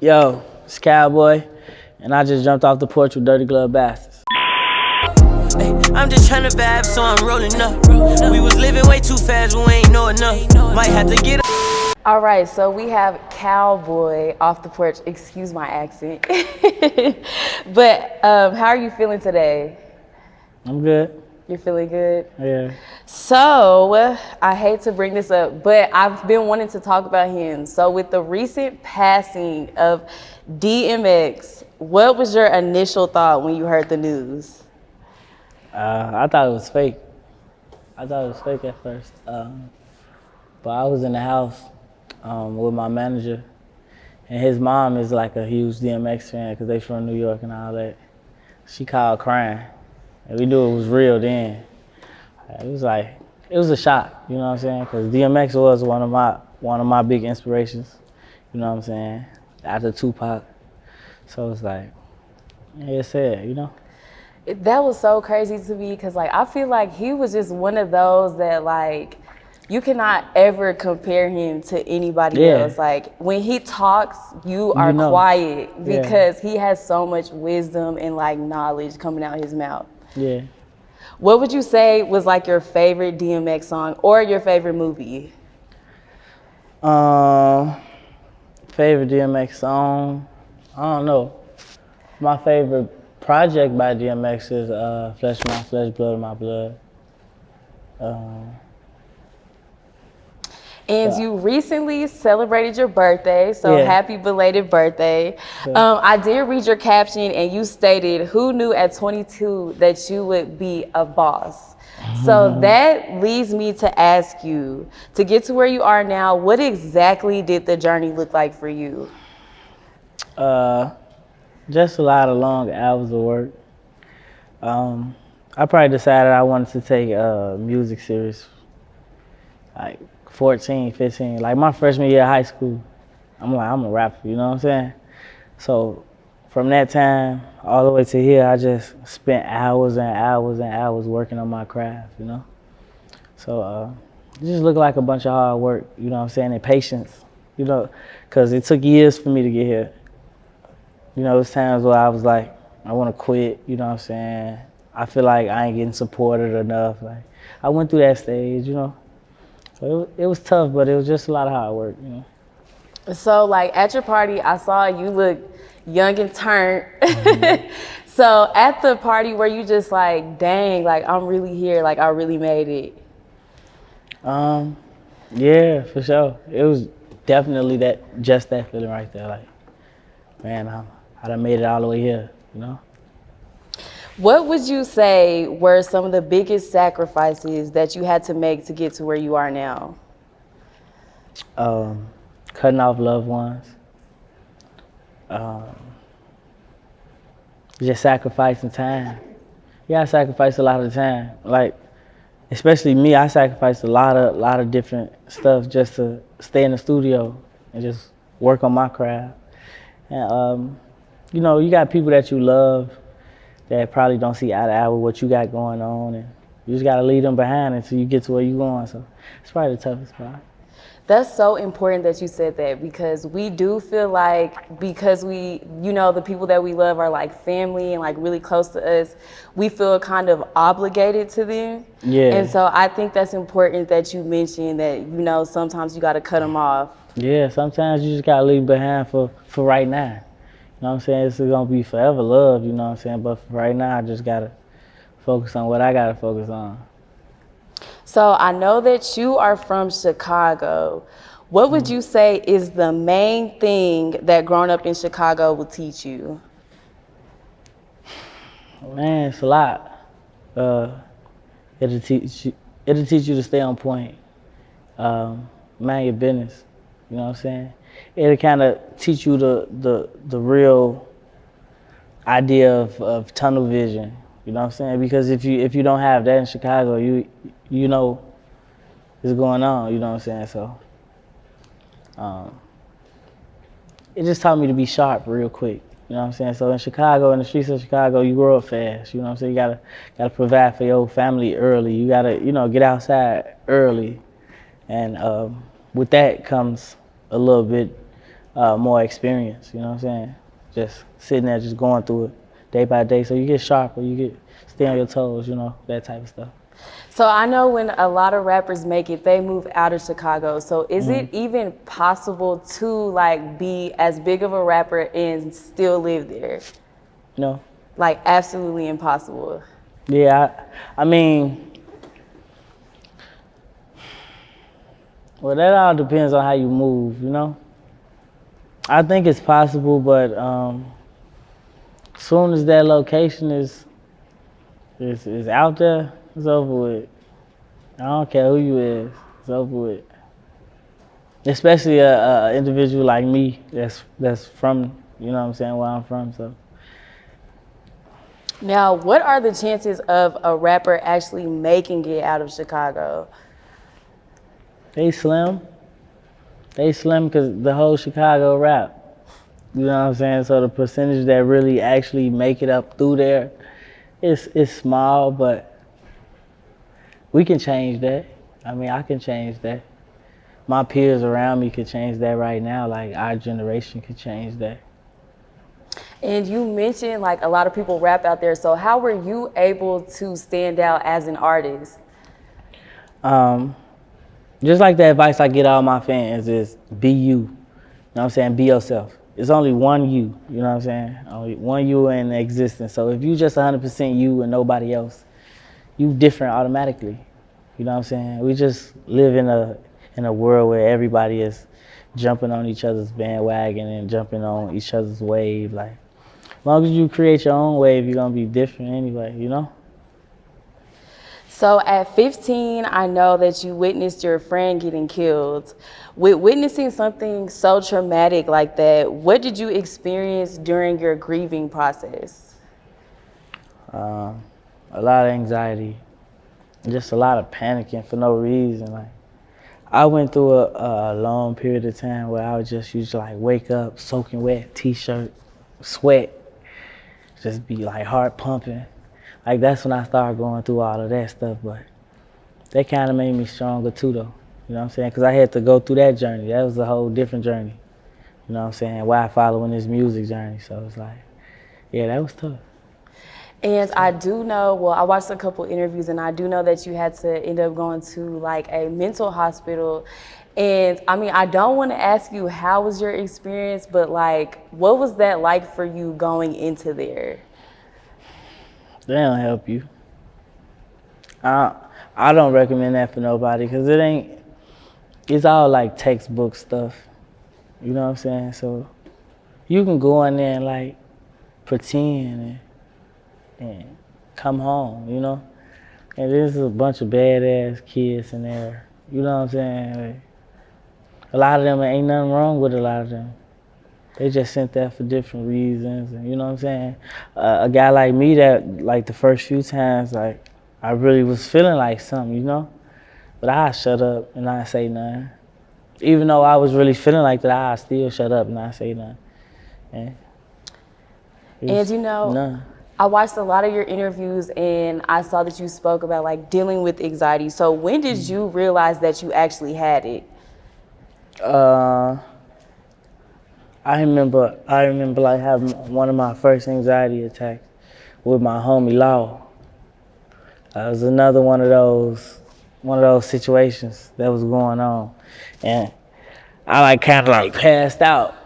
Yo, it's Calboy, and I just jumped off the porch with Dirty Glove Bastards. Hey, I'm just tryna vibe, so I'm rolling up. We was living way too fast, we ain't know enough. Might have to get up. All right, so we have Calboy off the porch. Excuse my accent. But how are you feeling today? I'm good. You're feeling good? Yeah. So, I hate to bring this up, but I've been wanting to talk about him. So with the recent passing of DMX, what was your initial thought when you heard the news? I thought it was fake. I thought it was fake at first. But I was in the house with my manager, and his mom is like a huge DMX fan because they from New York and all that. She called crying, and we knew it was real then. It was a shock, you know what I'm saying? Because DMX was one of my big inspirations, you know what I'm saying? After Tupac, so it's like, yeah, it's sad, you know. That was so crazy to me because, like, I feel like he was just one of those that, like, you cannot ever compare him to anybody else. Like, when he talks, you are quiet because he has so much wisdom and, like, knowledge coming out his mouth. Yeah. What would you say was, like, your favorite DMX song or your favorite movie? Favorite DMX song? I don't know. My favorite project by DMX is Flesh of My Flesh, Blood of My Blood. And you recently celebrated your birthday, so happy belated birthday. Yeah. I did read your caption and you stated, who knew at 22 that you would be a boss? So that leads me to ask you, to get to where you are now, what exactly did the journey look like for you? Just a lot of long hours of work. I probably decided I wanted to take music serious, like 14, 15, like my freshman year of high school. I'm a rapper, you know what I'm saying? So from that time all the way to here, I just spent hours and hours and hours working on my craft, you know? So it just looked like a bunch of hard work, you know what I'm saying, and patience, you know, because it took years for me to get here. You know, there's times where I was like, I want to quit, you know what I'm saying? I feel like I ain't getting supported enough. Like, I went through that stage, you know? So it was tough, but it was just a lot of hard work, you know? So, like, at your party, I saw you look young and turned. So, at the party, were you just like, dang, like, I'm really here, like, I really made it? Yeah, for sure. It was definitely just that feeling right there. Like, man, I done made it all the way here, you know? What would you say were some of the biggest sacrifices that you had to make to get to where you are now? Cutting off loved ones. Just sacrificing time. Yeah, I sacrificed a lot of time. Like, especially me, I sacrificed a lot of different stuff just to stay in the studio and just work on my craft. And you know, you got people that you love that probably don't see eye to eye with what you got going on, and you just gotta leave them behind until you get to where you're going. So it's probably the toughest part. That's so important that you said that, because we do feel like, because we, you know, the people that we love are like family and like really close to us, we feel kind of obligated to them. Yeah. And so I think that's important that you mentioned that, you know, sometimes you gotta cut them off. Yeah, sometimes you just gotta leave behind for right now. You know what I'm saying? It's gonna be forever love, you know what I'm saying? But for right now, I just gotta focus on what I gotta focus on. So I know that you are from Chicago. What would you say is the main thing that growing up in Chicago will teach you? Man, it's a lot. It'll teach you to stay on point. Mind your business. You know what I'm saying? It'll kind of teach you the real idea of tunnel vision. You know what I'm saying? Because if you don't have that in Chicago, you know what's going on. You know what I'm saying? So it just taught me to be sharp real quick. You know what I'm saying? So in Chicago, in the streets of Chicago, you grow up fast. You know what I'm saying? You gotta provide for your family early. You gotta, get outside early, and with that comes a little bit more experience, you know what I'm saying? Just sitting there, just going through it day by day. So you get sharper, you get stay on your toes, you know, that type of stuff. So I know when a lot of rappers make it, they move out of Chicago. So is it even possible to like be as big of a rapper and still live there? No. Like absolutely impossible. Yeah, I mean, well, that all depends on how you move, you know? I think it's possible, but soon as that location is out there, it's over with. I don't care who you is, it's over with. Especially a individual like me that's from, you know what I'm saying, where I'm from, so. Now, what are the chances of a rapper actually making it out of Chicago? They slim. They slim because the whole Chicago rap. You know what I'm saying? So the percentage that really actually make it up through there is small, but we can change that. I mean, I can change that. My peers around me could change that right now. Like our generation could change that. And you mentioned like a lot of people rap out there. So how were you able to stand out as an artist? Just like the advice I get all my fans is be you. You know what I'm saying? Be yourself. It's only one you know what I'm saying? Only one you in existence. So if you just 100% you and nobody else, you different automatically. You know what I'm saying? We just live in a world where everybody is jumping on each other's bandwagon and jumping on each other's wave. Like, as long as you create your own wave, you're gonna be different anyway, you know? So at 15, I know that you witnessed your friend getting killed. With witnessing something so traumatic like that, what did you experience during your grieving process? A lot of anxiety, just a lot of panicking for no reason. Like, I went through a long period of time where I would just usually like wake up soaking wet, t-shirt, sweat, just be like heart pumping. Like that's when I started going through all of that stuff, but that kind of made me stronger too though. You know what I'm saying? Because I had to go through that journey. That was a whole different journey. You know what I'm saying? Why following this music journey. So it's like, yeah, that was tough. And I do know, well, I watched a couple interviews and I do know that you had to end up going to like a mental hospital. And I mean, I don't want to ask you how was your experience, but like, what was that like for you going into there? They don't help you. I don't recommend that for nobody because it's all like textbook stuff. You know what I'm saying? So you can go in there and like pretend and come home, you know? And there's a bunch of badass kids in there. You know what I'm saying? A lot of them, ain't nothing wrong with a lot of them. They just sent there for different reasons, and you know what I'm saying? A guy like me that, like the first few times, like I really was feeling like something, you know? But I shut up and not say nothing. Even though I was really feeling like that, I still shut up and not say nothing. And you know, none. I watched a lot of your interviews and I saw that you spoke about like dealing with anxiety. So when did you realize that you actually had it? I remember like having one of my first anxiety attacks with my homie Law. It was another one of those situations that was going on, and I like kind of like passed out.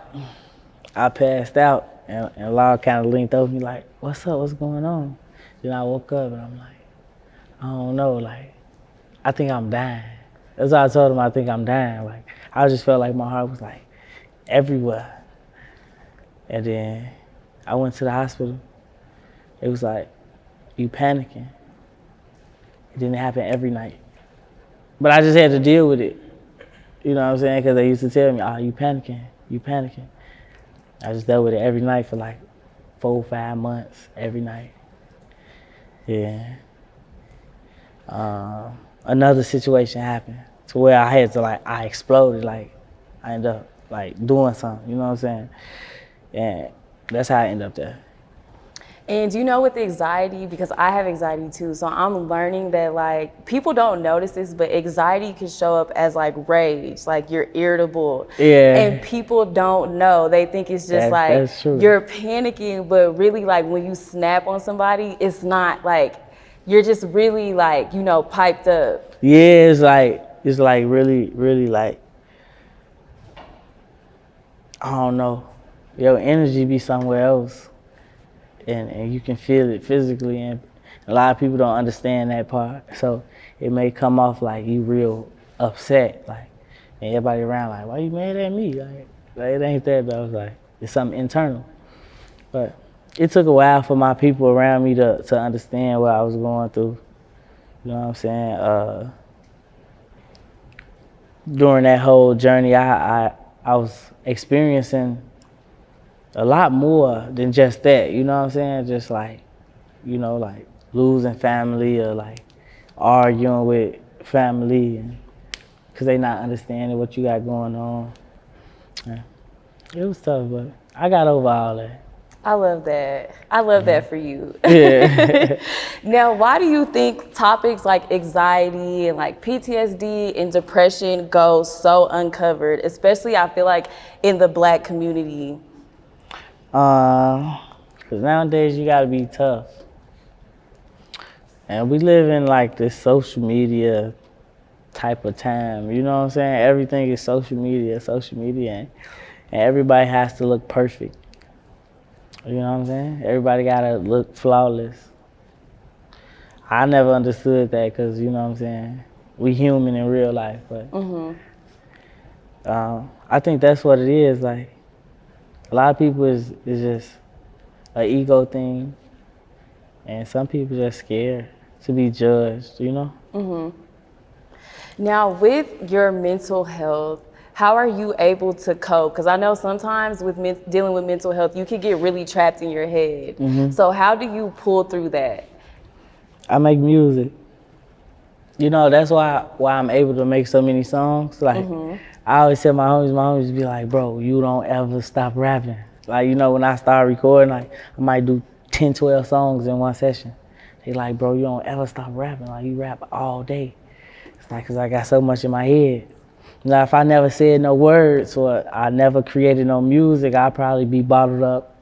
I passed out, and Law kind of leaned over me like, "What's up? What's going on?" Then I woke up and I'm like, "I don't know. Like, I think I'm dying." That's why I told him I think I'm dying. Like, I just felt like my heart was like everywhere. And then I went to the hospital. It was like, you panicking. It didn't happen every night. But I just had to deal with it. You know what I'm saying? Because they used to tell me, oh, you panicking, you panicking. I just dealt with it every night for like 4 or 5 months, every night. Yeah. Another situation happened to where I had to I exploded, like I ended up like doing something, you know what I'm saying? And that's how I ended up there. And you know, with anxiety, because I have anxiety too, so I'm learning that like people don't notice this, but anxiety can show up as like rage, like you're irritable. Yeah. And people don't know. They think it's just That's true. you're panicking, but really like when you snap on somebody, it's not like you're just really like, you know, piped up. Yeah, it's like really, really like, I don't know, your energy be somewhere else. And you can feel it physically, and a lot of people don't understand that part. So it may come off like you real upset, like, and everybody around like, why you mad at me? Like it ain't that, but I was like, it's something internal. But it took a while for my people around me to understand what I was going through. You know what I'm saying? During that whole journey, I was experiencing a lot more than just that, you know what I'm saying? Just like, you know, like losing family or like arguing with family, and because they not understanding what you got going on. Yeah. It was tough, but I got over all that. I love that. I love that for you. Yeah. Now, why do you think topics like anxiety and like PTSD and depression go so uncovered, especially I feel like in the Black community? Because nowadays you gotta be tough. And we live in like this social media type of time, you know what I'm saying? Everything is social media, and everybody has to look perfect. You know what I'm saying? Everybody gotta look flawless. I never understood that because, you know what I'm saying, we human in real life, but I think that's what it is. Like, a lot of people is just an ego thing, and some people just scared to be judged, you know? Now, with your mental health, how are you able to cope? Because I know sometimes with dealing with mental health, you can get really trapped in your head. So how do you pull through that? I make music. You know, that's why I'm able to make so many songs. Like, I always tell my homies be like, bro, you don't ever stop rapping. Like, you know, when I start recording, like, I might do 10, 12 songs in one session. They like, bro, you don't ever stop rapping. Like, you rap all day. It's like, because I got so much in my head. Now, if I never said no words or I never created no music, I'd probably be bottled up,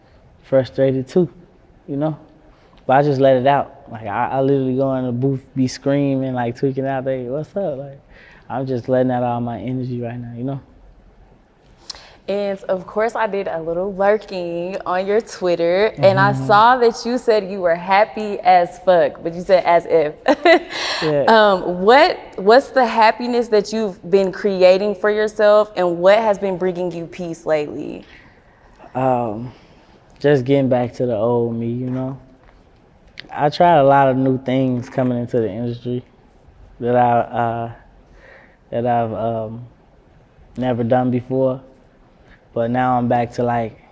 frustrated too, you know? But I just let it out. Like, I literally go in the booth, be screaming, like, tweaking out there, what's up? Like, I'm just letting out all my energy right now, you know? And of course, I did a little lurking on your Twitter, and I saw that you said you were happy as fuck, but you said as if. Yeah. What's the happiness that you've been creating for yourself, and what has been bringing you peace lately? Just getting back to the old me, you know? I tried a lot of new things coming into the industry that I've never done before. But now I'm back to like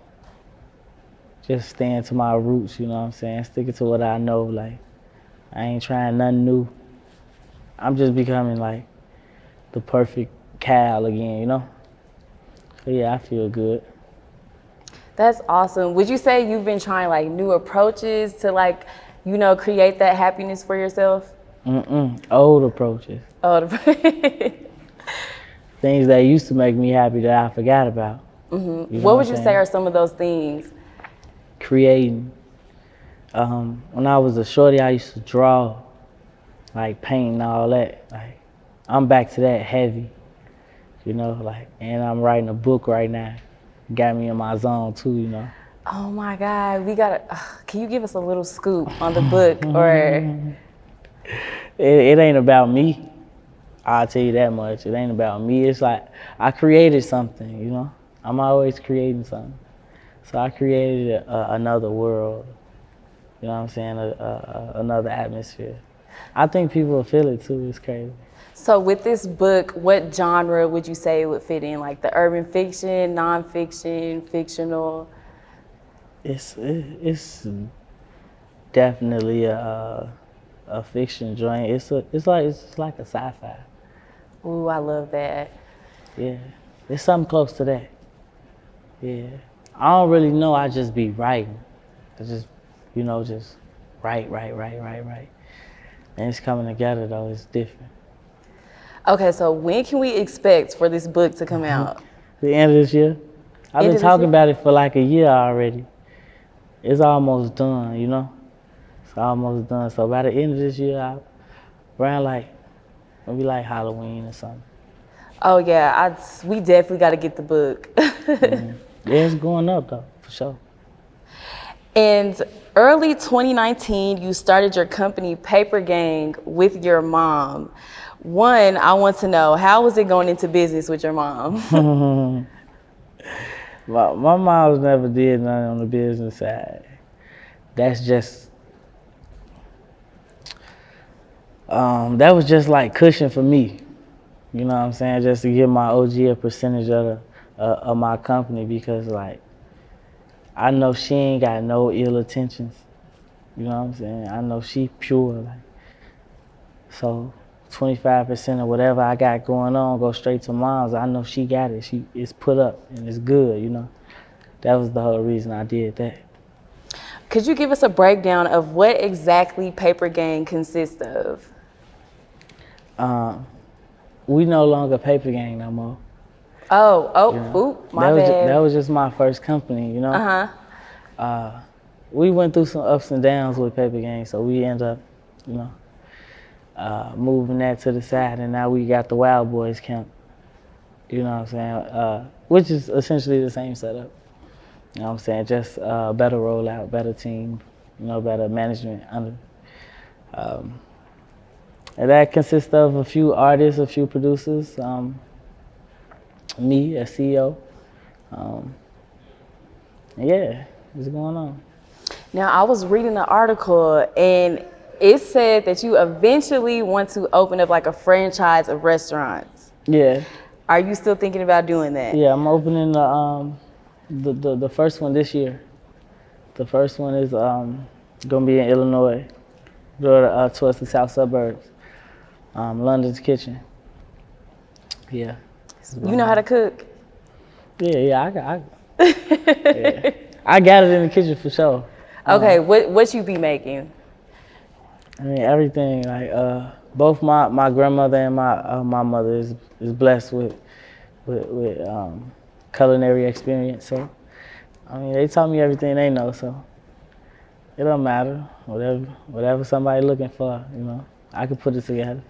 just staying to my roots, you know what I'm saying? Sticking to what I know. Like, I ain't trying nothing new. I'm just becoming like the perfect Cal again, you know? So yeah, I feel good. That's awesome. Would you say you've been trying like new approaches to like, you know, create that happiness for yourself? Old approaches. Things that used to make me happy that I forgot about. You know what would you say are some of those things? Creating. When I was a shorty, I used to draw, like paint and all that. Like, I'm back to that heavy, you know, like, and I'm writing a book right now. Got me in my zone too, you know. Oh my God, can you give us a little scoop on the book? Or It ain't about me. I'll tell you that much. It ain't about me. It's like I created something, you know. I'm always creating something. So I created another world, you know what I'm saying, another atmosphere. I think people will feel it too. It's crazy. So with this book, what genre would you say it would fit in? Like the urban fiction, nonfiction, fictional? It's definitely a fiction joint. It's like a sci-fi. Ooh, I love that. Yeah, it's something close to that. Yeah, I don't really know. I just be writing. I just just write. And it's coming together though, it's different. Okay, so when can we expect for this book to come out? The end of this year. I've End been of this talking year? about it for like a year already. It's almost done, It's almost done. So by the end of this year, maybe like Halloween or something. Oh yeah, we definitely got to get the book. Yeah, it's going up though, for sure. And early 2019, you started your company Paper Gang with your mom. One, I want to know, how was it going into business with your mom? My mom's never did nothing on the business side. That's just, that was just like cushion for me. You know what I'm saying? Just to give my OG a percentage of my company, because like, I know she ain't got no ill intentions. You know what I'm saying? I know she pure. Like, so 25% of whatever I got going on go straight to mom's. I know she got it. It's put up and it's good, That was the whole reason I did that. Could you give us a breakdown of what exactly Paper Gang consists of? We no longer Paper Gang no more. My bad. That was just my first company, We went through some ups and downs with Paper Gang, so we end up, moving that to the side, and now we got the Wild Boys camp. You know what I'm saying? Which is essentially the same setup. You know what I'm saying? Just better rollout, better team, better management under. And that consists of a few artists, a few producers, me as CEO. Yeah, what's going on? Now, I was reading the article and it said that you eventually want to open up like a franchise of restaurants. Yeah. Are you still thinking about doing that? Yeah, I'm opening the first one this year. The first one is gonna be in Illinois, towards the south suburbs, London's Kitchen. Yeah. You know how to cook? Yeah, I got it in the kitchen for sure. Okay, what you be making? I mean, everything. Like both my grandmother and my mother is blessed with culinary experience. So I mean, they taught me everything they know. So it don't matter. Whatever somebody looking for, I can put it together.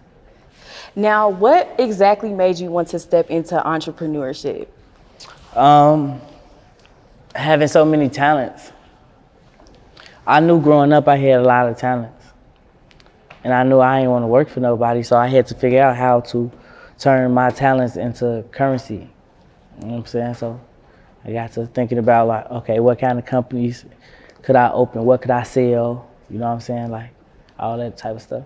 Now, what exactly made you want to step into entrepreneurship? Having so many talents. I knew growing up I had a lot of talents. And I knew I didn't want to work for nobody, so I had to figure out how to turn my talents into currency. You know what I'm saying? So I got to thinking about like, okay, what kind of companies could I open? What could I sell? You know what I'm saying? Like all that type of stuff.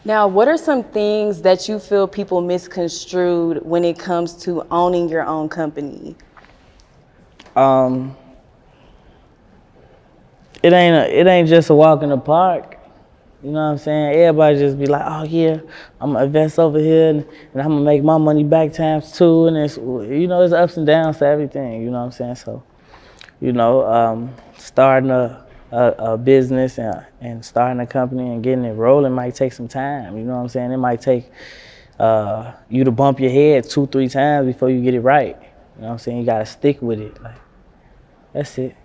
Now, what are some things that you feel people misconstrued when it comes to owning your own company? It ain't just a walk in the park. You know what I'm saying? Everybody just be like, oh yeah, I'm gonna invest over here and I'm gonna make my money back times two, and it's it's ups and downs to everything. You know what I'm saying? So, starting a business and starting a company and getting it rolling might take some time. You know what I'm saying? It might take you to bump your head 2-3 times before you get it right. You know what I'm saying? You gotta stick with it. Like, that's it.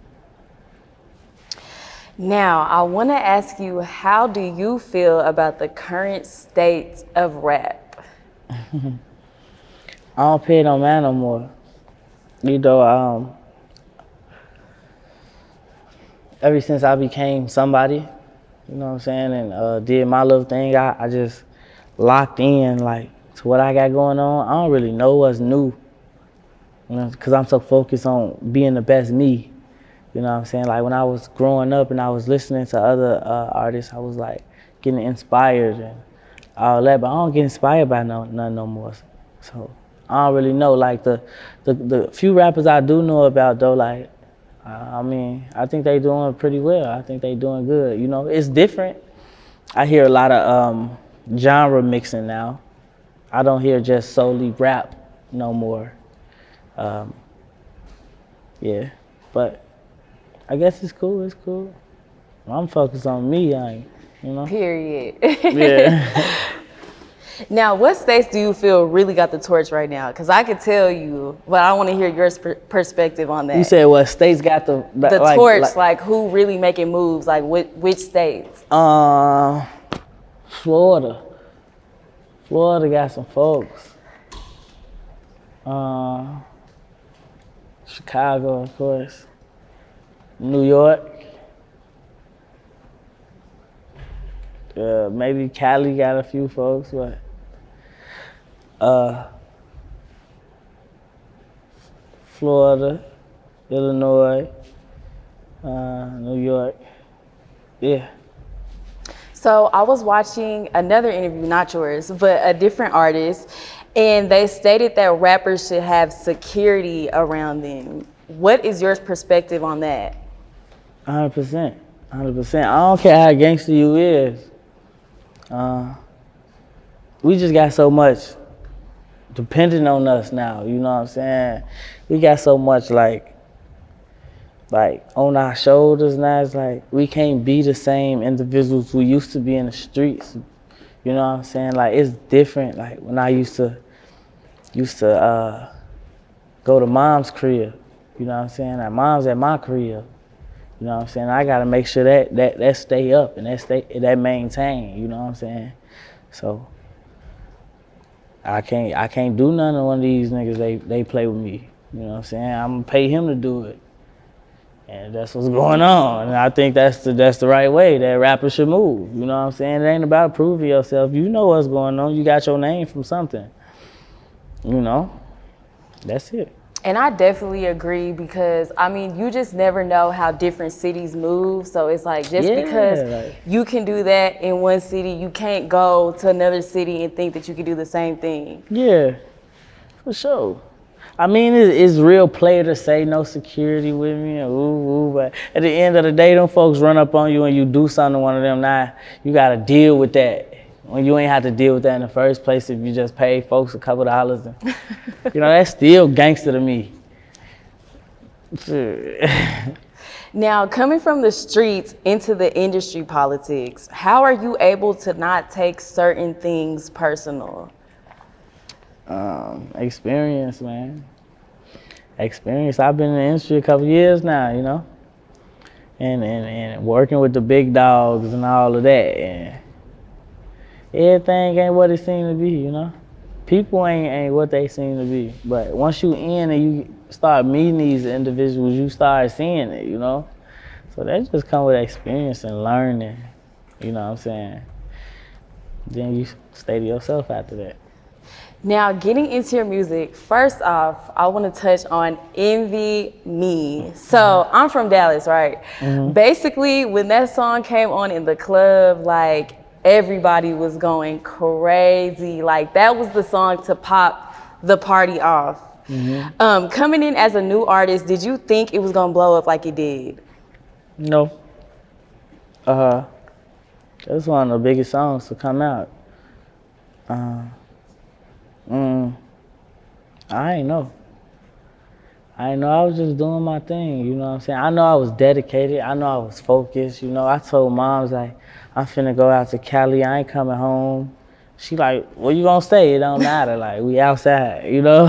Now, I want to ask you, how do you feel about the current state of rap? I don't pay no man no more. Ever since I became somebody, you know what I'm saying, and did my little thing, I just locked in like to what I got going on. I don't really know what's new, because I'm so focused on being the best me. You know what I'm saying? Like when I was growing up and I was listening to other artists, I was like getting inspired and all that, but I don't get inspired by none no more. So I don't really know. Like the few rappers I do know about though, like I think they doing pretty well. I think they doing good. It's different. I hear a lot of genre mixing now. I don't hear just solely rap no more. Yeah, but I guess it's cool. I'm focused on me, Period. Yeah. Now, what states do you feel really got the torch right now? Because I could tell you, but I want to hear your perspective on that. You said what states got the torch, like who really making moves, like which states? Florida. Florida got some folks. Chicago, of course. New York. Maybe Cali got a few folks, but Florida, Illinois, New York. Yeah. So I was watching another interview, not yours, but a different artist, and they stated that rappers should have security around them. What is your perspective on that? 100%. 100%. I don't care how gangster you is. We just got so much dependent on us now, you know what I'm saying? We got so much like on our shoulders now. It's like we can't be the same individuals we used to be in the streets. You know what I'm saying? Like it's different. Like when I used to go to mom's crib, you know what I'm saying? Like mom's at my crib. You know what I'm saying? I gotta make sure that stay up and that maintain, you know what I'm saying? So I can't do nothing to one of these niggas, they play with me. You know what I'm saying? I'm gonna pay him to do it. And that's what's going on. And I think that's the right way that rappers should move. You know what I'm saying? It ain't about proving yourself. You know what's going on. You got your name from something. You know? That's it. And I definitely agree because, I mean, you just never know how different cities move. So it's like just because you can do that in one city, you can't go to another city and think that you can do the same thing. Yeah, for sure. I mean, it's real play to say no security with me, but at the end of the day, them folks run up on you and you do something to one of them. Now, you gotta deal with that. When you ain't have to deal with that in the first place if you just pay folks a couple dollars. And, you know, that's still gangster to me. Now, coming from the streets into the industry politics, how are you able to not take certain things personal? Experience, man. Experience. I've been in the industry a couple years now, you know, and working with the big dogs and all of that, and everything ain't what it seemed to be, you know. People ain't what they seem to be, but once you in and you start meeting these individuals, you start seeing it, you know. So that just come with experience and learning, you know what I'm saying. Then you stay to yourself after that. Now, getting into your music, first off, I want to touch on Envy Me. So I'm from Dallas, right? Mm-hmm. Basically, when that song came on in the club, like everybody was going crazy. Like that was the song to pop the party off. Mm-hmm. Coming in as a new artist, did you think it was going to blow up like it did? No. That's one of the biggest songs to come out. I ain't know. I was just doing my thing, you know what I'm saying? I know I was dedicated. I know I was focused, you know. I told moms, like, I'm finna go out to Cali. I ain't coming home. She like, well, you gonna stay? It don't matter. Like, we outside, you know?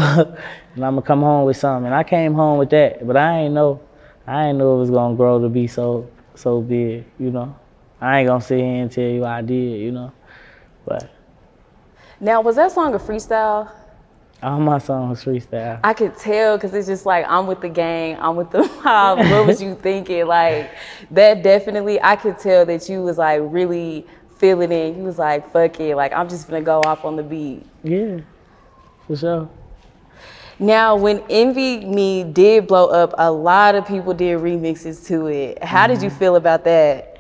And I'm gonna come home with something. And I came home with that, but I ain't know it was gonna grow to be so big, you know? I ain't gonna sit here and tell you I did, you know? But. Now, was that song a freestyle? All my songs freestyle. I could tell because it's just like, I'm with the gang, I'm with the mob. What was you thinking? Like, that definitely, I could tell that you was like really feeling it. You was like, fuck it, like I'm just gonna go off on the beat. Yeah, for sure. Now, when Envy Me did blow up, a lot of people did remixes to it. How did you feel about that?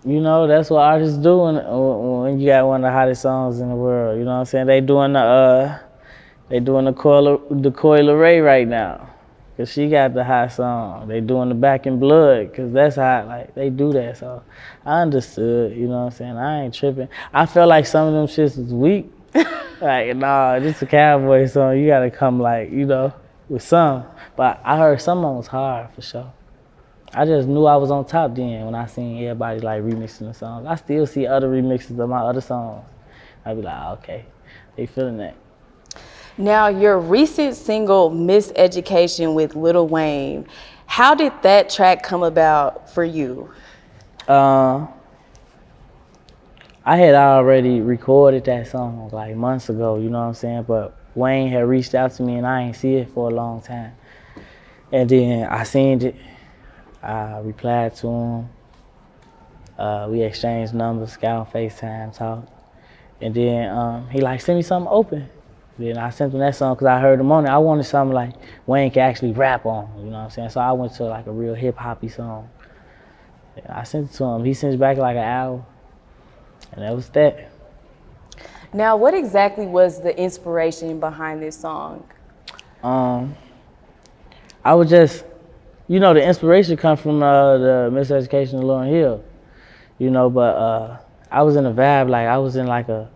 You know, that's what artists do when you got one of the hottest songs in the world. You know what I'm saying? They doing the Coi Leray right now, cause she got the hot song. They doing the Back in Blood, cause that's hot. Like they do that, so I understood. You know what I'm saying? I ain't tripping. I felt like some of them shits was weak. Like, nah, this a Calboy song. You gotta come like, you know, with some. But I heard some of them was hard for sure. I just knew I was on top then when I seen everybody like remixing the songs. I still see other remixes of my other songs. I be like, okay, they feeling that. Now, your recent single, Miseducation with Lil Wayne, how did that track come about for you? I had already recorded that song like months ago, you know what I'm saying? But Wayne had reached out to me and I ain't see it for a long time. And then I seen it. I replied to him. We exchanged numbers, got on FaceTime, talked. And then he like, send me something open. Then I sent him that song because I heard him on it. I wanted something like Wayne could actually rap on, you know what I'm saying? So I went to like a real hip-hoppy song. And I sent it to him. He sent it back like an hour. And that was that. Now, what exactly was the inspiration behind this song? I was just, you know, the inspiration comes from the Miseducation of Lauryn Hill, you know, but I was in a vibe, like I was in like a,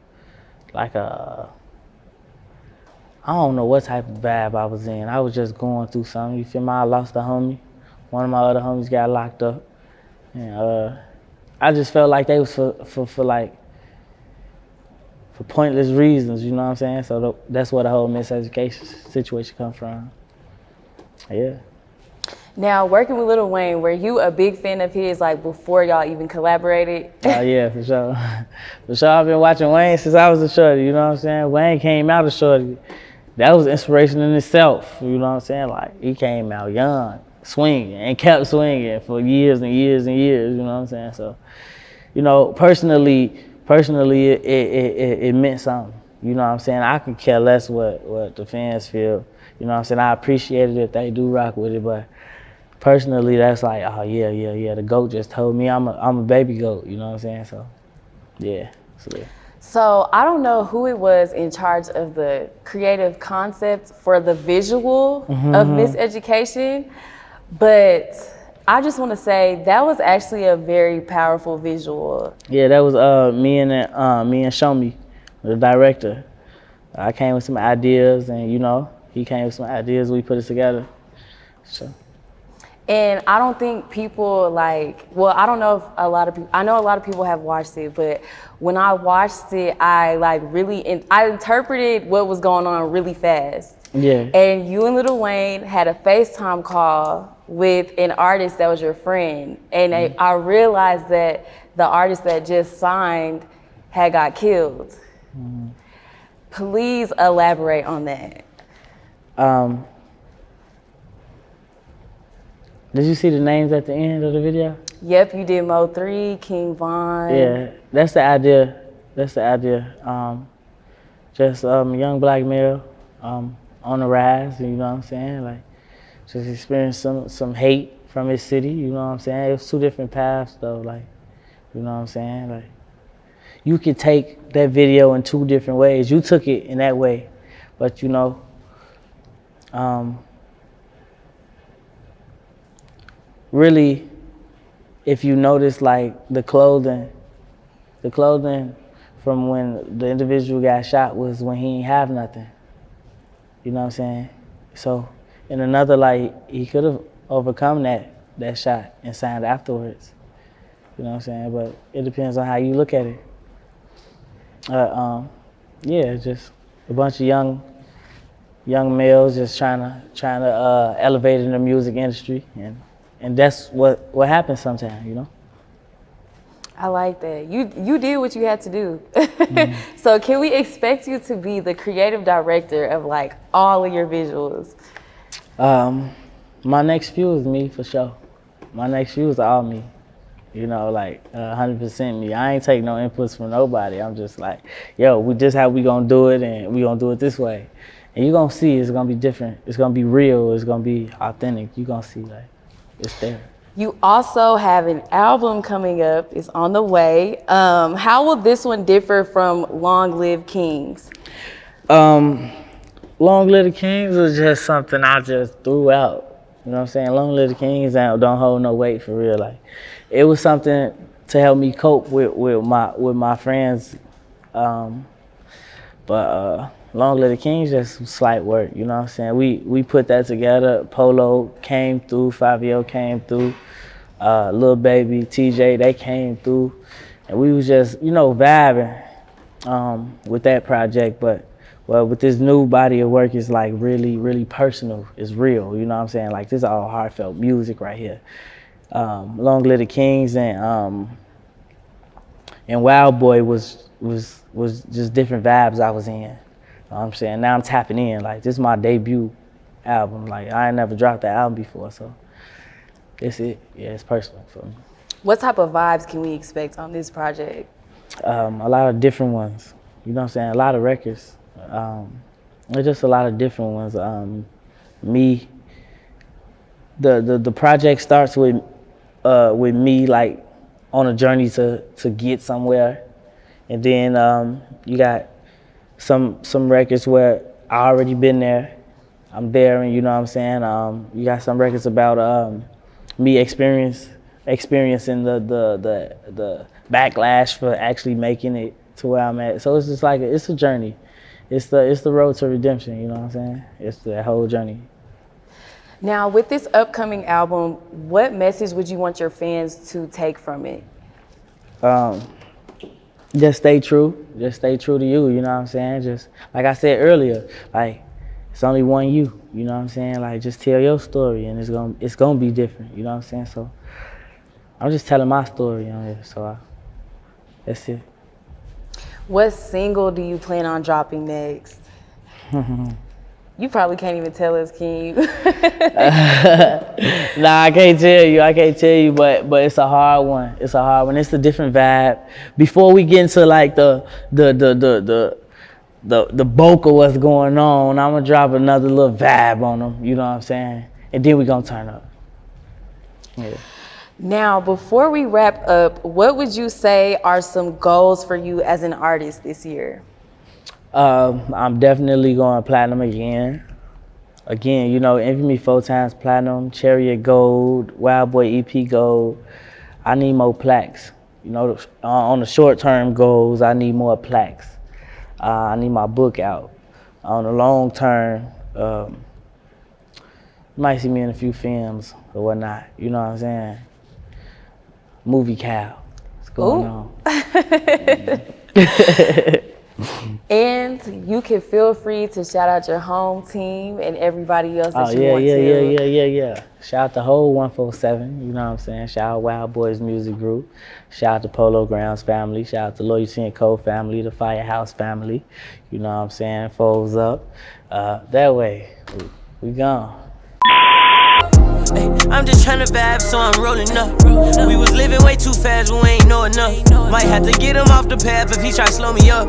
I don't know what type of vibe I was in. I was just going through something, you feel me? I lost a homie. One of my other homies got locked up. And I just felt like they was for pointless reasons, you know what I'm saying? So that's where the whole Miseducation situation comes from. Yeah. Now, working with Lil Wayne, were you a big fan of his, like, before y'all even collaborated? Oh, yeah, for sure. For sure, I've been watching Wayne since I was a shorty, you know what I'm saying? Wayne came out a shorty. That was inspiration in itself, you know what I'm saying? Like, he came out young, swinging, and kept swinging for years and years and years, you know what I'm saying? So, you know, personally, it meant something, you know what I'm saying? I could care less what the fans feel, you know what I'm saying? I appreciate it if they do rock with it, but personally, that's like, oh yeah. The GOAT just told me I'm a baby GOAT, you know what I'm saying? So, yeah. So I don't know who it was in charge of the creative concept for the visual of Miseducation, but I just want to say that was actually a very powerful visual. Yeah, that was me and Show Me, the director. I came with some ideas, and you know, he came with some ideas. We put it together. So. And I don't think people like, well, I don't know if a lot of people, I know a lot of people have watched it, but when I watched it, I like really, I interpreted what was going on really fast. Yeah. And you and Lil Wayne had a FaceTime call with an artist that was your friend. And I realized that the artist that just signed had got killed. Please elaborate on that. Did you see the names at the end of the video? Yep, you did Mo 3, King Von. Yeah, that's the idea. Just young black male on the rise, you know what I'm saying? Like, just experienced some hate from his city, you know what I'm saying? It was two different paths though, like, you know what I'm saying? Like, you could take that video in two different ways. You took it in that way, but you know, really, if you notice, like the clothing from when the individual got shot was when he ain't have nothing. You know what I'm saying? So in another light, he could have overcome that shot and signed afterwards. You know what I'm saying? But it depends on how you look at it. Yeah, just a bunch of young males just trying to elevate in the music industry, and that's what happens sometimes, you know. I like that. You did what you had to do. So can we expect you to be the creative director of like all of your visuals? My next few is me for sure. My next few is all me. You know, like 100% me. I ain't take no inputs from nobody. I'm just like, yo, this how we gonna do it, and we gonna do it this way. And you gonna see it's gonna be different. It's gonna be real. It's gonna be authentic. You gonna see like it's there. You also have an album coming up. It's on the way. How will this one differ from Long Live Kings? Long Live the Kings was just something I just threw out. You know what I'm saying? Long Live the Kings don't hold no weight for real. Like, it was something to help me cope with my friends. But Long Live the Kings, just some slight work, you know what I'm saying? We put that together. Polo came through, Fabio came through, Lil Baby, TJ, they came through. And we was just, you know, vibing with that project. But well, with this new body of work, it's like really, really personal. It's real, you know what I'm saying? Like, this is all heartfelt music right here. Long Live the Kings and Wild Boy was just different vibes I was in. You know what I'm saying? Now I'm tapping in. Like, this is my debut album. Like, I ain't never dropped that album before, so it's it. Yeah, it's personal for me. What type of vibes can we expect on this project? A lot of different ones. You know what I'm saying? A lot of records. There's just a lot of different ones. The project starts with me, like, on a journey to get somewhere, and then you got some records where I already been there. I'm there, and you know what I'm saying. You got some records about me experiencing the backlash for actually making it to where I'm at. So it's just like it's a journey. It's the road to redemption. You know what I'm saying? It's the whole journey. Now, with this upcoming album, what message would you want your fans to take from it? Just stay true. Just stay true to you. You know what I'm saying? Just like I said earlier, like, it's only one you. You know what I'm saying? Like, just tell your story, and it's gonna be different. You know what I'm saying? So I'm just telling my story on here. So that's it. What single do you plan on dropping next? You probably can't even tell us, can you? Nah, I can't tell you, but it's a hard one. It's a hard one. It's a different vibe. Before we get into like the bulk of what's going on, I'm gonna drop another little vibe on them. You know what I'm saying? And then we gonna turn up. Yeah. Now, before we wrap up, what would you say are some goals for you as an artist this year? I'm definitely going platinum again. Again, you know, Envy Me 4 times platinum, Chariot Gold, Wild Boy EP Gold. I need more plaques. You know, on the short-term goals, I need more plaques. I need my book out. On the long term, you might see me in a few films or whatnot. You know what I'm saying? Movie Cal. What's going on? And you can feel free to shout out your home team and everybody else that you want to. Yeah. Shout out the whole 147, you know what I'm saying? Shout out Wild Boys Music Group. Shout out to Polo Grounds family. Shout out to Loyalty & Co family, the Firehouse family. You know what I'm saying? Folds up. That way, we gone. Ay, I'm just tryna vibe, so I'm rolling up. We was living way too fast, but we ain't know enough. Might have to get him off the path if he try to slow me up.